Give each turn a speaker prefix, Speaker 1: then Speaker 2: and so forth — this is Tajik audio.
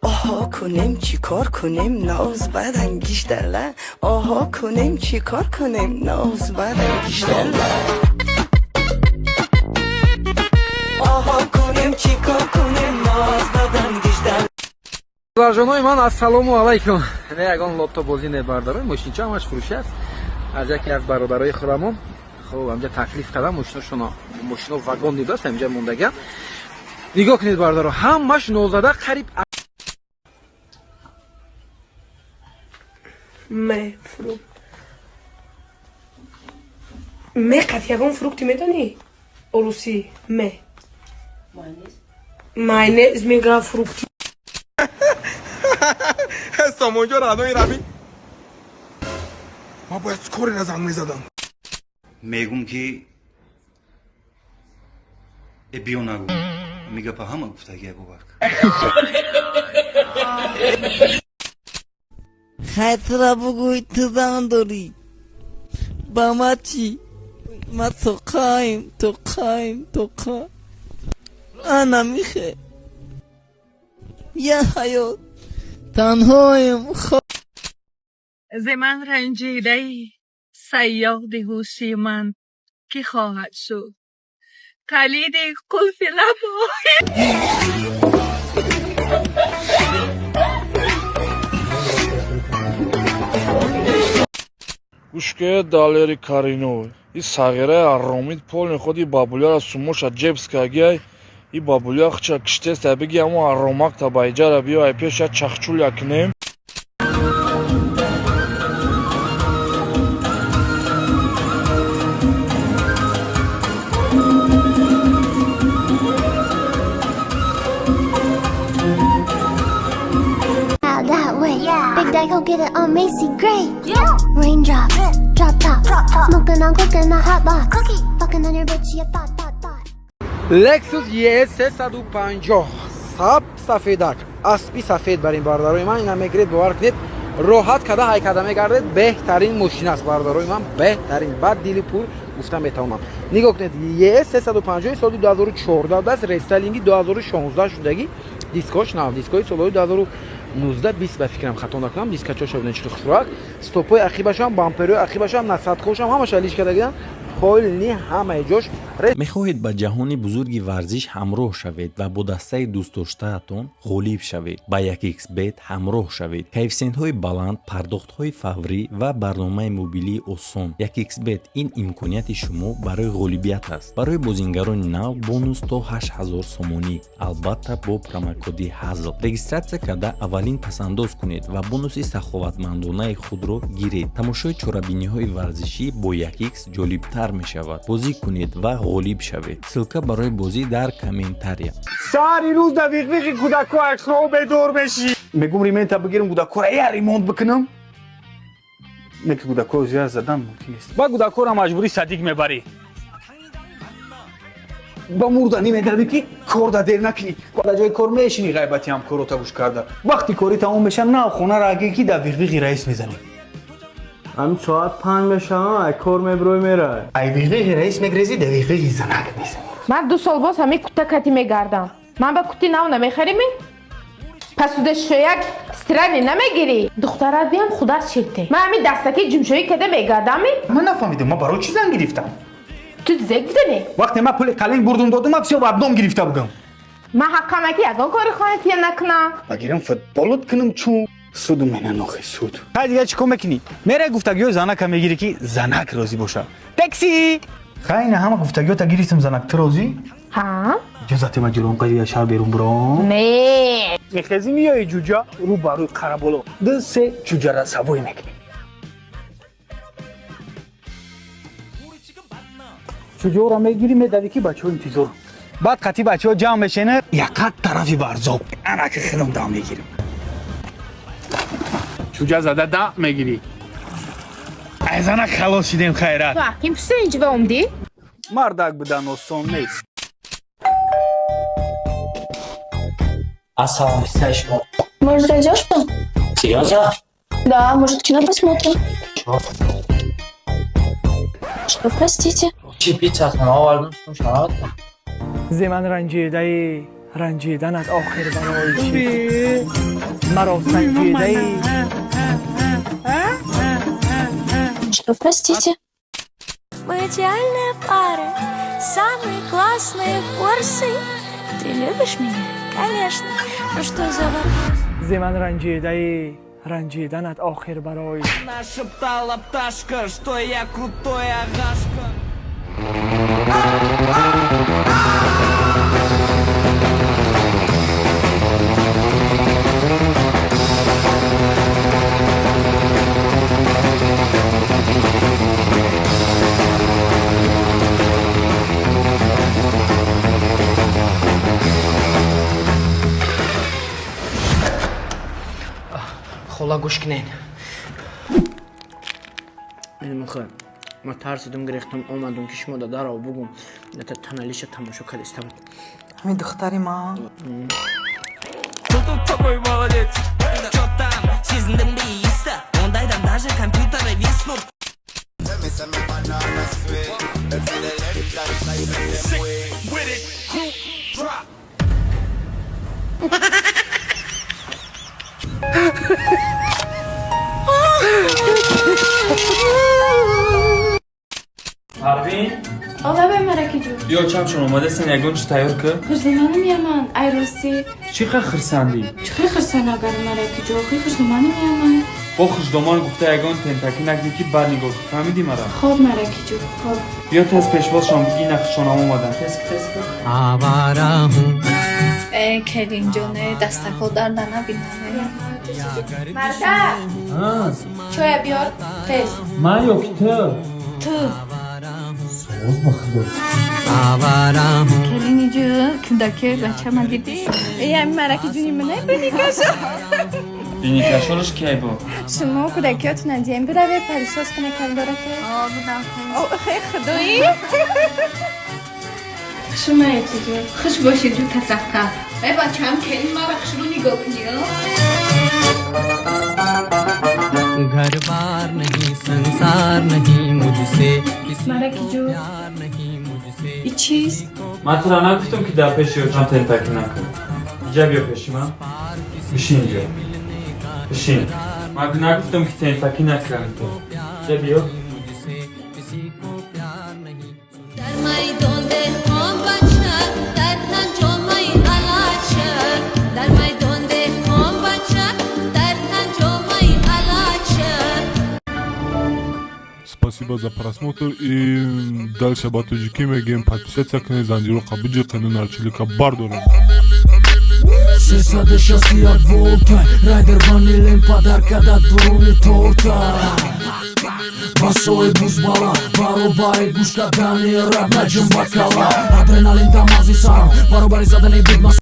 Speaker 1: آها کنیم چی کار کنیم ناز بد انگیش درله آها کنیم چی کار کنیم ناز بد انگیش درله آها کنیم چی کار کنیم ناز بد انگیش درله
Speaker 2: Барлажонои ман ассалому алайкум. Не ягон лотто бозӣ небардорам. Мошинча ҳамаш фурӯши аст. Аз яке аз бародарои худамон хуб амҷа таклиф кардам мошино вагон дидааст амҷа мондагиам. Нигоҳ кунед бародаро, ҳамаш нозада қариб
Speaker 3: مه فروکت مه قطیگان فروکتی میدانی؟ روسی مه ماینز میگه فروکتی
Speaker 4: هستم اونجا رادوی روی ما باید سکوری را زنگ میزدم
Speaker 5: میگم که بیو نگو میگه پا همه گفتگی ابو بکر
Speaker 1: خطره بگوی تو زن داری با ما چی؟ ما توقعیم انا میخه یه حیات تنهایم
Speaker 6: ز من رنجیده صیاد هوشی من که خواهد شد کلید قلف لبهای
Speaker 7: гӯшкои далери каринов и сағираи аромид полни ходи бабуляра сумоша ҷебскагиай и бабуля хча киштеста биги амо аромакта байҷара биё ай пеша чахчул якнем
Speaker 8: That way, Big Dyke, go get it on Macy Gray. Raindrops, drop top, smoking on cooking a hot box, fucking on your bitch, you thought.
Speaker 2: Lexus ES 350 саб сафедак аспи сафед бар ин бародарои ман ина мегиред бовар кунед роҳат када ҳай када мегардед беҳтарин мошина аст бародарои ман беҳтарин ба дили пур гуфта метавонам нигоҳ кунед ES 350 соли 2014 аст рестайлинги 2016 шудагӣ дискош нав дискои солҳои 2019 20 ба фикрам хато накунам дискачоша бинед чӣ хушрак стопҳои ақибашам бамперҳои ақибашам насадхошам ҳамаша лиш кардагидан хоили ҳамаи ҷош
Speaker 9: мехоҳед ба ҷаҳони бузурги варзиш ҳамроҳ шавед ва бо дастаи дӯстдоштаатон ғолиб шавед ба 1xbet ҳамроҳ шавед коэффисиентҳои баланд пардохтҳои фаврӣ ва барномаи мобилии осон 1xbet ин имконияти шумо барои ғолибият аст барои бозингарони нав бонус то 8000 сомонӣ албатта бо промокоди ҳазл регистратсия карда аввалин пасандоз кунед ва бонуси саховатмандонаи худро гиред тамошои чорабиниҳои варзишӣ бо 1x ҷолибтар мешавад бозӣ кунед ва غالب شوید سلکه برای بازی در کامنتاریا
Speaker 4: ساری روز دقیقی کودکو اکرو به دور بشی میگم ریمونت بگیرم کودکو را یه ریمونت بکنم نکی کودکو زیاد زدن ممکن است با کودکو را مجبوری صدیق میبری با مردنی میگردی که کار دادر نکنی بالا جای کار میشینی غیبتی هم کارو تا گوش کرده وقتی کاری تمام بشه نه خونه را اگه کی دقیقی رئیس میزنی
Speaker 10: هم ساعت 5 بشه ای کار میبروی میره
Speaker 4: ای ویقی رئیس میگریزی دقیقی زنک میزنی
Speaker 3: من 2 سال باز همه کتا کتی میگردم من به کتی نو نمیخریمی؟ پس تو دشویک استرانی نمیگیری؟ دخترات بیام خدا شکته من همین دستکی جمشویی کده میگردم
Speaker 4: من نفهمیدم ما برای چی زن گرفتم
Speaker 3: تو زنگ بزنی؟
Speaker 4: وقتی من پول قلنگ بردم دادم من بسیار ابدام گرفته بودم
Speaker 3: من حقا مکی یکان کاری خواهد یا نکنم
Speaker 4: بگیرم فوتبالت کنم چون سود منه نخی سود های دیگه چی کن میکنی؟ میره گفتگیو زنک هم میگیری که زنک راضی باشه تاکسی خیلی همه گفتگیو تا گیریستم زنک تو راضی؟
Speaker 3: ها؟
Speaker 4: اجازت من جلوم قدی شهر بیرون برام؟
Speaker 3: نه
Speaker 4: میخزی میای جوجا رو باروی قربالو دسته جوجا را سوای میکنی جوجا را میگیری میدوی که بچه ها انتظار بعد قطعی بچه ها جمع بشنه یقت طرفی برزاب انا که خیلم دام میگیریم جوجا زده دام میگیری از انا خلاص شدیم خیرات
Speaker 3: تو حکیم پسه اینجا و اومدی؟
Speaker 4: مردک بودن آسان نیست
Speaker 11: Ассалам алейкум.
Speaker 8: Может, зайдешь там?
Speaker 11: Серьезно?
Speaker 8: Да, может, кино посмотрим. Что, простите?
Speaker 11: چی پیتزا ما شما
Speaker 10: زمان رنجیدن از آخر برای چی
Speaker 4: مرا سنجیده ای.
Speaker 8: Что, простите? Мы идеальные пары, самые классные форсы. Ты любишь меня? Конечно. Ну что за вопрос?
Speaker 4: ز من رنجیده ای، رنجیدنت آخر برای.
Speaker 1: Нашептала пташка, что я крутой агашка.
Speaker 2: خلا گوش کنین. میخوام ما ترسیدم گرفتم اومدم که شما در رو بگم نتا تنالیش تماشا کرد استفاد.
Speaker 1: همین دختری ما.
Speaker 12: Такой молодец. Что там? Сезондым дейсті. Ондайдан даже компьютеры виснут.
Speaker 11: Arvin,
Speaker 3: آقا به مرکی جو
Speaker 11: بیا چمشون اومده سن یگون چی تیار که؟
Speaker 3: خرزمانم یمن ایروسی
Speaker 11: چی خرسندی؟
Speaker 3: چخی خرسان اگر مرکی جو خی خرزمانم یمن
Speaker 11: با خوشدامان گفته یگون تنتکی نکنی که بر نگاه فهمیدی مرا؟
Speaker 3: خواب مرکی جو خواب
Speaker 11: بیا تست پیشواز شام بگی نقشان هم اومدن تست
Speaker 6: کلین جونه دستکو دردن نبینم
Speaker 3: مرده چویا بیار تست
Speaker 11: من yok تو
Speaker 6: کلینی جو کندکی بچه من دیدی یعنی مرکی جونی منه بینی کشم
Speaker 11: بینی کشورش کی با؟
Speaker 6: شما کودکیاتون دیم بروه پریساز کنه کنداره که خیلی خدایی شما ایتی جو خوش باشید جو تصفکر ای بچه هم کلین ما بخش رو نگاه کنی
Speaker 12: घर बार नहीं संसार नहीं मुझसे
Speaker 6: مرکی جو ای چیز
Speaker 11: من تو را نگفتم که در پیشی چون تنتکی نکن اینجا بیا پیشی من بشین اینجا بشین من نگفتم که تنتکی نکن تو اینجا بیا
Speaker 13: Спасибо за просмотр и дальше батуджики мегем подписаться к Занжиру Кабиджи канал Чилика Бардора.
Speaker 12: Сесаде шасти от волта, райдер ванилен подарка да дуруни торта. Басой бузбала, баробай гушка дани раб наджим бакала. Адреналин тамази сарам, баробари задани биг